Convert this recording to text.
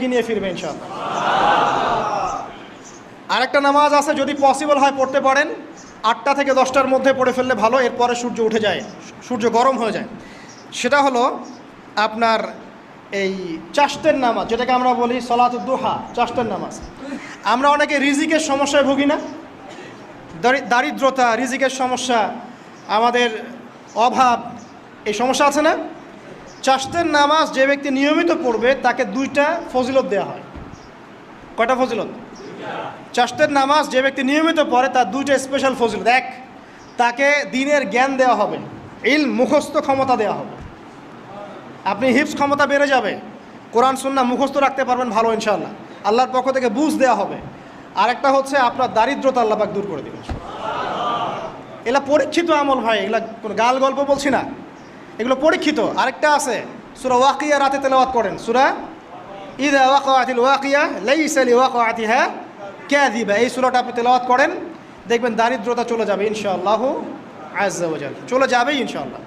নেকি নিয়ে ফিরবে ইনশাআল্লাহ। আরেকটা নামাজ আছে, যদি পসিবল হয় পড়তে পারেন, 8টা থেকে 10টার মধ্যে পড়ে ফেললে ভালো, এরপরে সূর্য উঠে যায়, সূর্য গরম হয়ে যায়। সেটা হলো আপনার এই চাশতের নামাজ, যেটাকে আমরা বলি সলাতুদ দুহা, চাশতের নামাজ। আমরা অনেকে রিজিকের সমস্যায় ভুগি না, দারিদ্রতা, রিজিকের সমস্যা, আমাদের অভাব, এই সমস্যা আছে না? চাশতের নামাজ যে ব্যক্তি নিয়মিত পড়বে তাকে 2টা ফজিলত দেওয়া হয়। কয়টা ফজিলত? চাশতের নামাজ যে ব্যক্তি নিয়মিত পড়ে তার 2টা স্পেশাল ফজিলত। এক, তাকে দ্বীনের জ্ঞান দেওয়া হবে, ইলম মুখস্থ ক্ষমতা দেওয়া হবে, আপনি হিফজ ক্ষমতা বেড়ে যাবে, কোরআন সুন্নাহ মুখস্থ রাখতে পারবেন ভালো ইনশাআল্লাহ, আল্লাহর পক্ষ থেকে বুঝ দেওয়া হবে। আরেকটা হচ্ছে আপনার দারিদ্রতা আল্লাহ পাক দূর করে দেবেন। এগুলা পরীক্ষিত আমল ভাই, এগুলা কোনো গাল গল্প বলছি না, এগুলো পরীক্ষিত। আরেকটা আছে, সূরা ওয়াকিয়া রাতে তেলাওয়াত করেন, সূরা ইযা ওয়াকাআতিল ওয়াকিয়া লাইসা লিওয়াকাআতিহা কাযিবা, এই সূরাটা আপনি তেলাওয়াত করেন, দেখবেন দারিদ্রতা চলে যাবে ইনশাআল্লাহু আযজা ওয়া জাল, চলে যাবেই ইনশাআল্লাহ।